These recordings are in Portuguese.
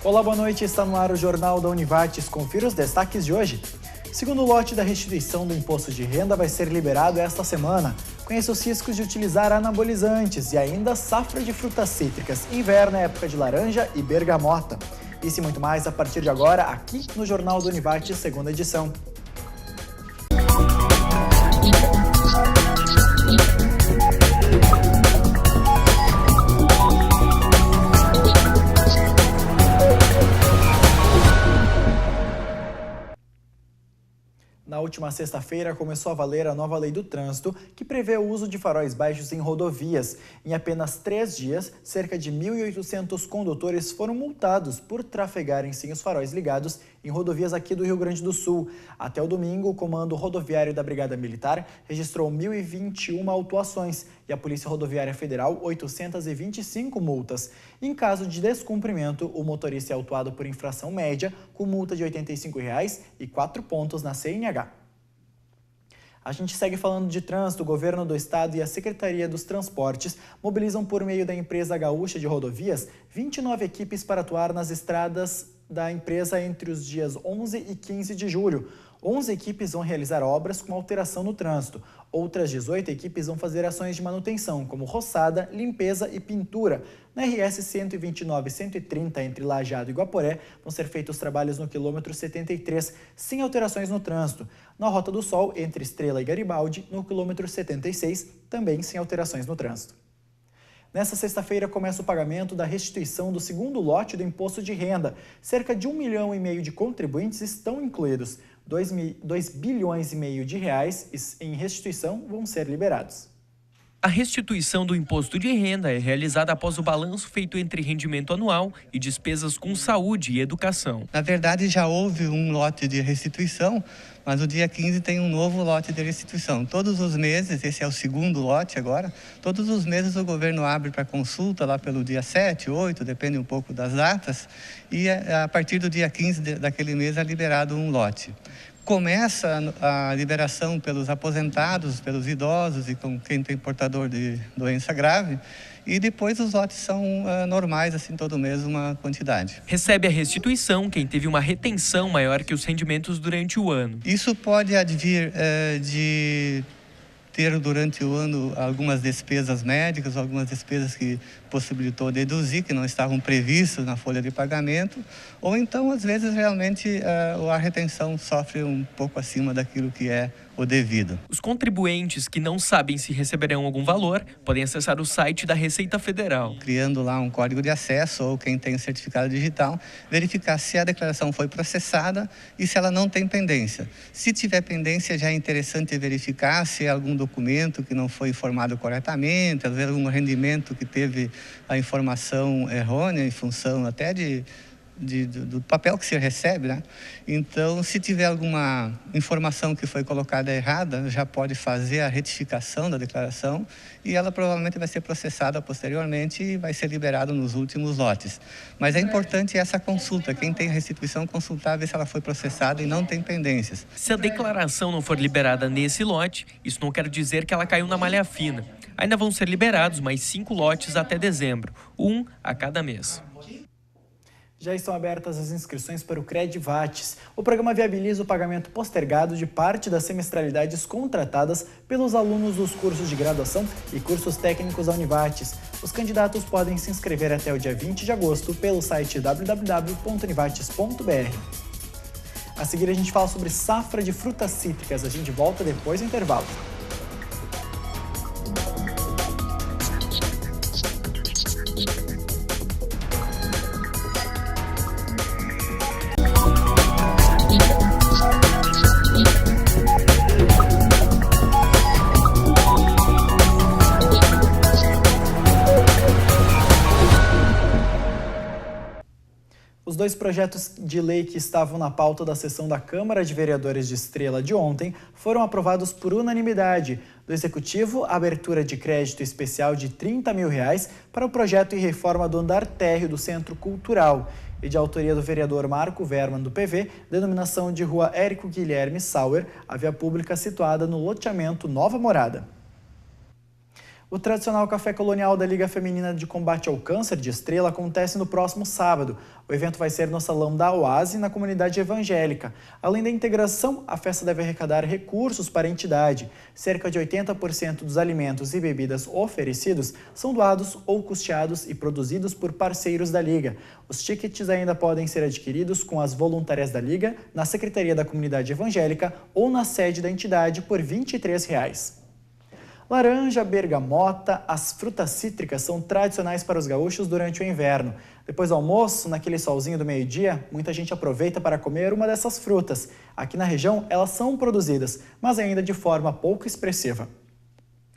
Olá, boa noite. Está no ar o Jornal da Univates. Confira os destaques de hoje. Segundo lote da restituição do imposto de renda vai ser liberado esta semana. Conheça os riscos de utilizar anabolizantes e ainda safra de frutas cítricas. Inverno é época de laranja e bergamota. Isso e muito mais a partir de agora, aqui no Jornal da Univates, segunda edição. Na última sexta-feira, começou a valer a nova lei do trânsito, que prevê o uso de faróis baixos em rodovias. Em apenas 3 dias, cerca de 1.800 condutores foram multados por trafegarem sem os faróis ligados em rodovias aqui do Rio Grande do Sul. Até o domingo, o Comando Rodoviário da Brigada Militar registrou 1.021 autuações e a Polícia Rodoviária Federal 825 multas. Em caso de descumprimento, o motorista é autuado por infração média, com multa de R$ 85,00 e 4 pontos na CNH. A gente segue falando de trânsito. O governo do estado e a Secretaria dos Transportes mobilizam por meio da empresa gaúcha de rodovias 29 equipes para atuar nas estradas da empresa entre os dias 11 e 15 de julho. 11 equipes vão realizar obras com alteração no trânsito. Outras 18 equipes vão fazer ações de manutenção, como roçada, limpeza e pintura. Na RS 129 e 130, entre Lajeado e Guaporé, vão ser feitos trabalhos no quilômetro 73, sem alterações no trânsito. Na Rota do Sol, entre Estrela e Garibaldi, no quilômetro 76, também sem alterações no trânsito. Nesta sexta-feira começa o pagamento da restituição do segundo lote do imposto de renda. Cerca de 1,5 milhão de contribuintes estão incluídos. 2 bilhões e meio de reais em restituição vão ser liberados. A restituição do imposto de renda é realizada após o balanço feito entre rendimento anual e despesas com saúde e educação. Na verdade, já houve um lote de restituição, mas no dia 15 tem um novo lote de restituição. Todos os meses, esse é o segundo lote agora, todos os meses o governo abre para consulta lá pelo dia 7, 8, depende um pouco das datas, e a partir do dia 15 daquele mês é liberado um lote. Começa a liberação pelos aposentados, pelos idosos e com quem tem portador de doença grave, e depois os lotes são normais, assim, todo mês uma quantidade. Recebe a restituição quem teve uma retenção maior que os rendimentos durante o ano. Isso pode advir de ter durante o ano algumas despesas médicas, algumas despesas que possibilitou deduzir, que não estavam previstas na folha de pagamento, ou então, às vezes, realmente a retenção sofre um pouco acima daquilo que é o devido. Os contribuintes que não sabem se receberão algum valor podem acessar o site da Receita Federal. Criando lá um código de acesso, ou quem tem o certificado digital, verificar se a declaração foi processada e se ela não tem pendência. Se tiver pendência, já é interessante verificar se é algum documento que não foi informado corretamente, às vezes algum rendimento que teve a informação errônea em função até do papel que se recebe, né? Então, se tiver alguma informação que foi colocada errada, já pode fazer a retificação da declaração e ela provavelmente vai ser processada posteriormente e vai ser liberada nos últimos lotes. Mas é importante essa consulta, quem tem restituição consultar, ver se ela foi processada e não tem pendências. Se a declaração não for liberada nesse lote, isso não quer dizer que ela caiu na malha fina. Ainda vão ser liberados mais 5 lotes até dezembro, um a cada mês. Já estão abertas as inscrições para o Credivates. O programa viabiliza o pagamento postergado de parte das semestralidades contratadas pelos alunos dos cursos de graduação e cursos técnicos da Univates. Os candidatos podem se inscrever até o dia 20 de agosto pelo site www.univates.br. A seguir a gente fala sobre safra de frutas cítricas. A gente volta depois do intervalo. Os 2 projetos de lei que estavam na pauta da sessão da Câmara de Vereadores de Estrela de ontem foram aprovados por unanimidade. Do Executivo, a abertura de crédito especial de R$ 30 mil para o projeto e reforma do andar térreo do Centro Cultural. E de autoria do vereador Marco Verman, do PV, denominação de Rua Érico Guilherme Sauer, a via pública situada no loteamento Nova Morada. O tradicional café colonial da Liga Feminina de Combate ao Câncer de Estrela acontece no próximo sábado. O evento vai ser no Salão da Oase, na comunidade evangélica. Além da integração, a festa deve arrecadar recursos para a entidade. Cerca de 80% dos alimentos e bebidas oferecidos são doados ou custeados e produzidos por parceiros da Liga. Os tickets ainda podem ser adquiridos com as voluntárias da Liga, na Secretaria da Comunidade Evangélica ou na sede da entidade por R$ 23. Laranja, bergamota, as frutas cítricas são tradicionais para os gaúchos durante o inverno. Depois do almoço, naquele solzinho do meio-dia, muita gente aproveita para comer uma dessas frutas. Aqui na região, elas são produzidas, mas ainda de forma pouco expressiva.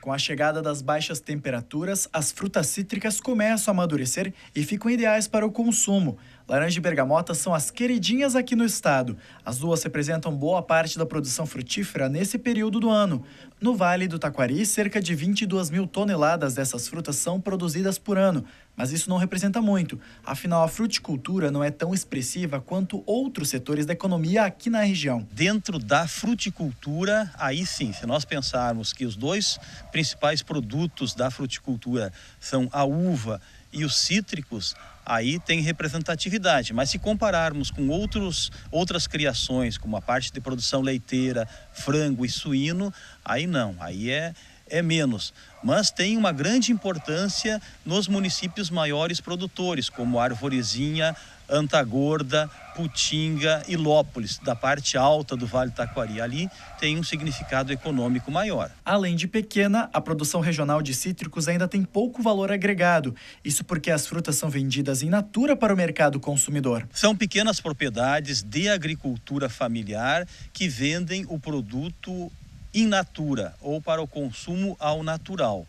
Com a chegada das baixas temperaturas, as frutas cítricas começam a amadurecer e ficam ideais para o consumo. Laranja e bergamota são as queridinhas aqui no estado. As duas representam boa parte da produção frutífera nesse período do ano. No Vale do Taquari, cerca de 22 mil toneladas dessas frutas são produzidas por ano. Mas isso não representa muito, afinal a fruticultura não é tão expressiva quanto outros setores da economia aqui na região. Dentro da fruticultura, aí sim, se nós pensarmos que os dois principais produtos da fruticultura são a uva e os cítricos, aí tem representatividade. Mas se compararmos com outras criações, como a parte de produção leiteira, frango e suíno, aí não, aí é menos. Mas tem uma grande importância nos municípios maiores produtores, como Arvorezinha, Antagorda, Putinga e Lópolis, da parte alta do Vale do Taquari. Ali tem um significado econômico maior. Além de pequena, a produção regional de cítricos ainda tem pouco valor agregado. Isso porque as frutas são vendidas in natura para o mercado consumidor. São pequenas propriedades de agricultura familiar que vendem o produto in natura ou para o consumo ao natural.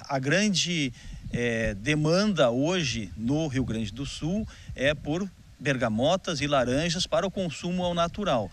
A grande demanda hoje no Rio Grande do Sul é por bergamotas e laranjas para o consumo ao natural.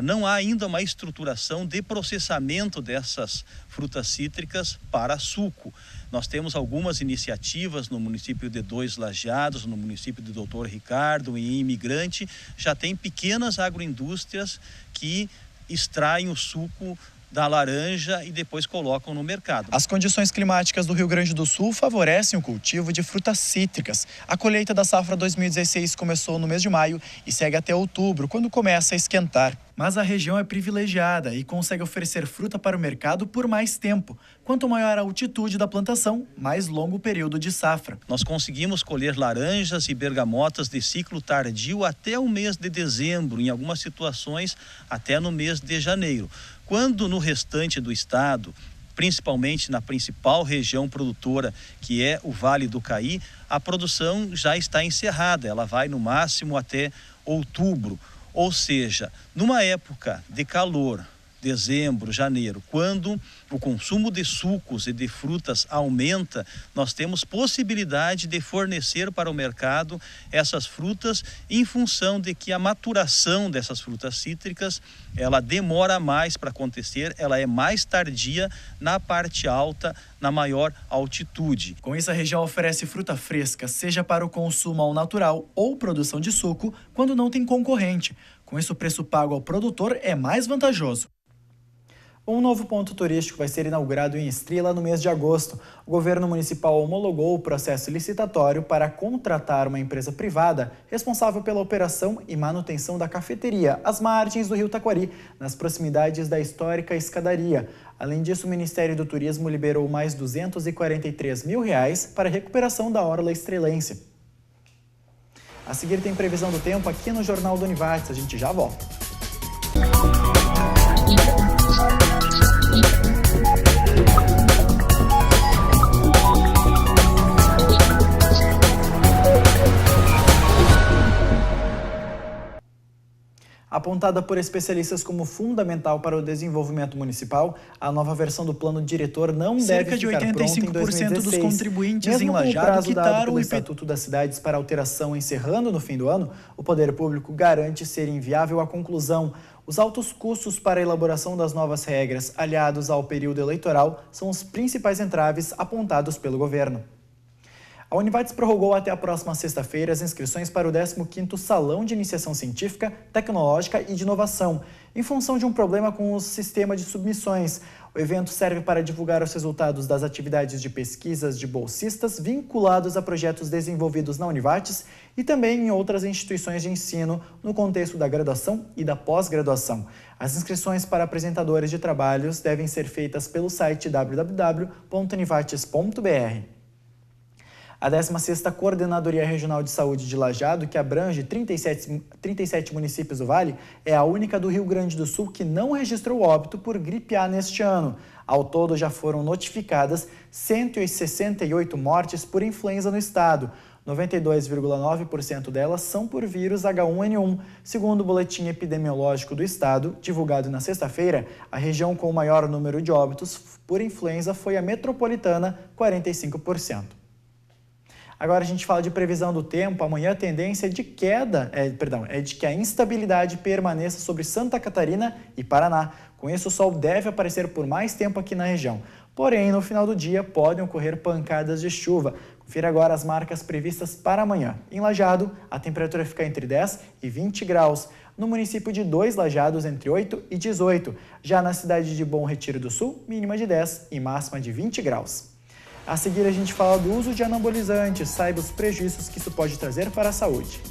Não há ainda uma estruturação de processamento dessas frutas cítricas para suco. Nós temos algumas iniciativas no município de Dois Lajeados, no município de Doutor Ricardo e Imigrante, já tem pequenas agroindústrias que extraem o suco da laranja e depois colocam no mercado. As condições climáticas do Rio Grande do Sul favorecem o cultivo de frutas cítricas. A colheita da safra 2016 começou no mês de maio e segue até outubro, quando começa a esquentar. Mas a região é privilegiada e consegue oferecer fruta para o mercado por mais tempo. Quanto maior a altitude da plantação, mais longo o período de safra. Nós conseguimos colher laranjas e bergamotas de ciclo tardio até o mês de dezembro, em algumas situações até no mês de janeiro. Quando no restante do estado, principalmente na principal região produtora, que é o Vale do Caí, a produção já está encerrada, ela vai no máximo até outubro. Ou seja, numa época de calor, dezembro, janeiro, quando o consumo de sucos e de frutas aumenta, nós temos possibilidade de fornecer para o mercado essas frutas em função de que a maturação dessas frutas cítricas, ela demora mais para acontecer, ela é mais tardia na parte alta, na maior altitude. Com isso, a região oferece fruta fresca, seja para o consumo ao natural ou produção de suco, quando não tem concorrente. Com isso, o preço pago ao produtor é mais vantajoso. Um novo ponto turístico vai ser inaugurado em Estrela no mês de agosto. O governo municipal homologou o processo licitatório para contratar uma empresa privada responsável pela operação e manutenção da cafeteria às margens do Rio Taquari, nas proximidades da histórica escadaria. Além disso, o Ministério do Turismo liberou mais R$ 243 mil para a recuperação da orla estrelense. A seguir tem previsão do tempo aqui no Jornal do Univates. A gente já volta. Apontada por especialistas como fundamental para o desenvolvimento municipal, a nova versão do plano diretor não deve ficar pronta em 2016. Cerca de 85% dos contribuintes em Lajeado quitaram o Estatuto das Cidades para alteração encerrando no fim do ano, o poder público garante ser inviável a conclusão. Os altos custos para a elaboração das novas regras, aliados ao período eleitoral, são os principais entraves apontados pelo governo. A Univates prorrogou até a próxima sexta-feira as inscrições para o 15º Salão de Iniciação Científica, Tecnológica e de Inovação, em função de um problema com o sistema de submissões. O evento serve para divulgar os resultados das atividades de pesquisas de bolsistas vinculados a projetos desenvolvidos na Univates e também em outras instituições de ensino no contexto da graduação e da pós-graduação. As inscrições para apresentadores de trabalhos devem ser feitas pelo site www.univates.br. A 16ª Coordenadoria Regional de Saúde de Lajeado, que abrange 37 municípios do Vale, é a única do Rio Grande do Sul que não registrou óbito por gripe A neste ano. Ao todo, já foram notificadas 168 mortes por influenza no estado. 92,9% delas são por vírus H1N1. Segundo o boletim epidemiológico do estado, divulgado na sexta-feira, a região com o maior número de óbitos por influenza foi a metropolitana, 45%. Agora a gente fala de previsão do tempo. Amanhã a tendência é de que a instabilidade permaneça sobre Santa Catarina e Paraná. Com isso, o sol deve aparecer por mais tempo aqui na região. Porém, no final do dia, podem ocorrer pancadas de chuva. Confira agora as marcas previstas para amanhã. Em Lajeado, a temperatura fica entre 10 e 20 graus. No município de 2 Lajeados, entre 8 e 18. Já na cidade de Bom Retiro do Sul, mínima de 10 e máxima de 20 graus. A seguir, a gente fala do uso de anabolizantes. Saiba os prejuízos que isso pode trazer para a saúde.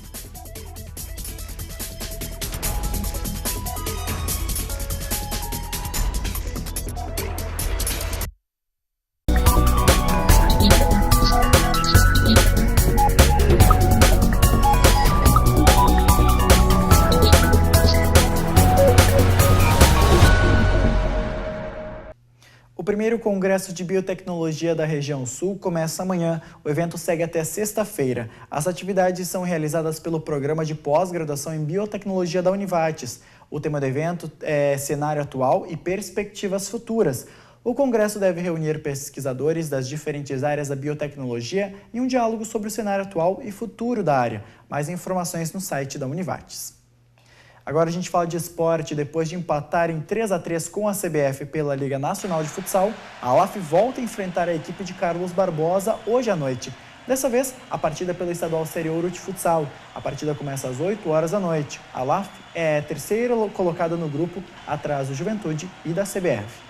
O primeiro Congresso de Biotecnologia da Região Sul começa amanhã. O evento segue até sexta-feira. As atividades são realizadas pelo Programa de Pós-Graduação em Biotecnologia da Univates. O tema do evento é Cenário Atual e Perspectivas Futuras. O congresso deve reunir pesquisadores das diferentes áreas da biotecnologia em um diálogo sobre o cenário atual e futuro da área. Mais informações no site da Univates. Agora a gente fala de esporte. Depois de empatar em 3-3 com a CBF pela Liga Nacional de Futsal, a ALAF volta a enfrentar a equipe de Carlos Barbosa hoje à noite. Dessa vez, a partida pelo Estadual Série Ouro de Futsal. A partida começa às 8 horas da noite. A ALAF é a terceira colocada no grupo, atrás do Juventude e da CBF.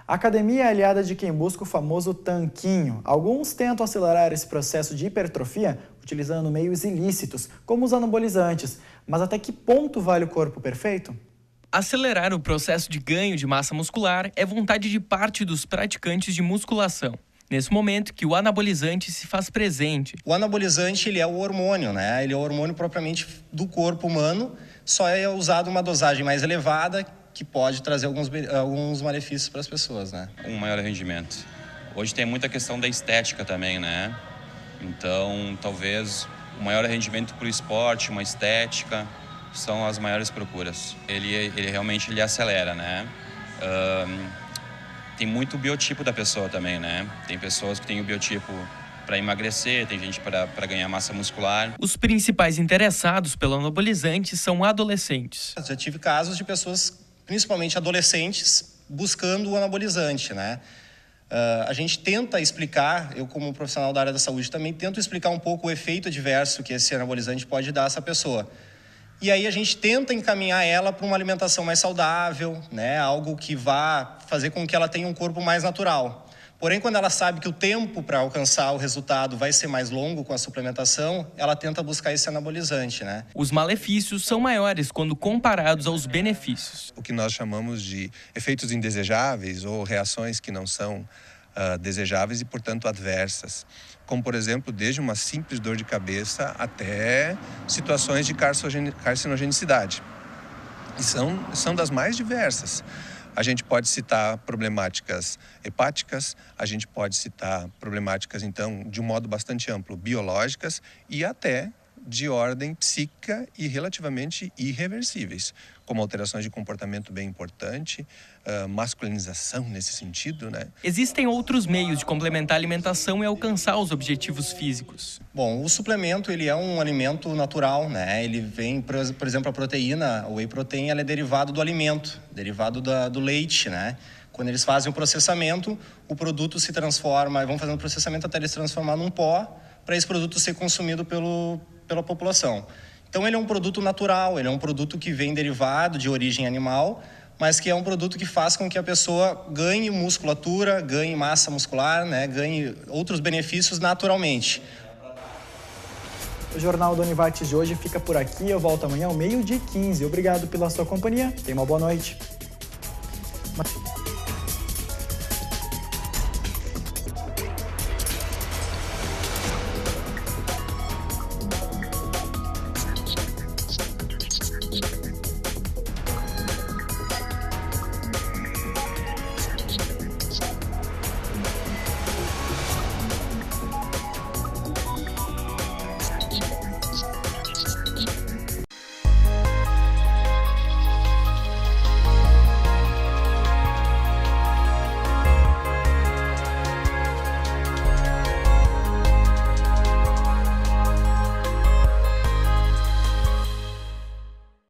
A academia é aliada de quem busca o famoso tanquinho. Alguns tentam acelerar esse processo de hipertrofia utilizando meios ilícitos, como os anabolizantes. Mas até que ponto vale o corpo perfeito? Acelerar o processo de ganho de massa muscular é vontade de parte dos praticantes de musculação. Nesse momento que o anabolizante se faz presente. O anabolizante ele é o hormônio, né? Ele é o hormônio propriamente do corpo humano, só é usado uma dosagem mais elevada que pode trazer alguns malefícios para as pessoas, né? Um maior rendimento. Hoje tem muita questão da estética também, né? Então, talvez o maior rendimento para o esporte, uma estética, são as maiores procuras. Ele realmente acelera, né? Tem muito o biotipo da pessoa também, né? Tem pessoas que têm o biotipo para emagrecer, tem gente para ganhar massa muscular. Os principais interessados pelo anabolizante são adolescentes. Já tive casos de pessoas, principalmente adolescentes, buscando o anabolizante, né? A gente tenta explicar, eu como profissional da área da saúde também tento explicar um pouco o efeito adverso que esse anabolizante pode dar a essa pessoa. E aí a gente tenta encaminhar ela para uma alimentação mais saudável, né? Algo que vá fazer com que ela tenha um corpo mais natural. Porém, quando ela sabe que o tempo para alcançar o resultado vai ser mais longo com a suplementação, ela tenta buscar esse anabolizante, né? Os malefícios são maiores quando comparados aos benefícios. O que nós chamamos de efeitos indesejáveis ou reações que não são desejáveis e, portanto, adversas. Como, por exemplo, desde uma simples dor de cabeça até situações de carcinogenicidade. E são das mais diversas. A gente pode citar problemáticas hepáticas, a gente pode citar problemáticas, então, de um modo bastante amplo, biológicas e até de ordem psíquica e relativamente irreversíveis, como alterações de comportamento bem importante, masculinização nesse sentido, né? Existem outros meios de complementar a alimentação e alcançar os objetivos físicos. Bom, o suplemento ele é um alimento natural, né? Ele vem, por exemplo, a proteína, o whey protein, ela é derivado do alimento, derivado do leite, né? Quando eles fazem o processamento, o produto se transforma, vão fazendo o processamento até ele se transformar num pó, para esse produto ser consumido pela população. Então ele é um produto natural, ele é um produto que vem derivado de origem animal, mas que é um produto que faz com que a pessoa ganhe musculatura, ganhe massa muscular, né, ganhe outros benefícios naturalmente. O Jornal da Univates de hoje fica por aqui. Eu volto amanhã ao 12h15. Obrigado pela sua companhia. Tenha uma boa noite.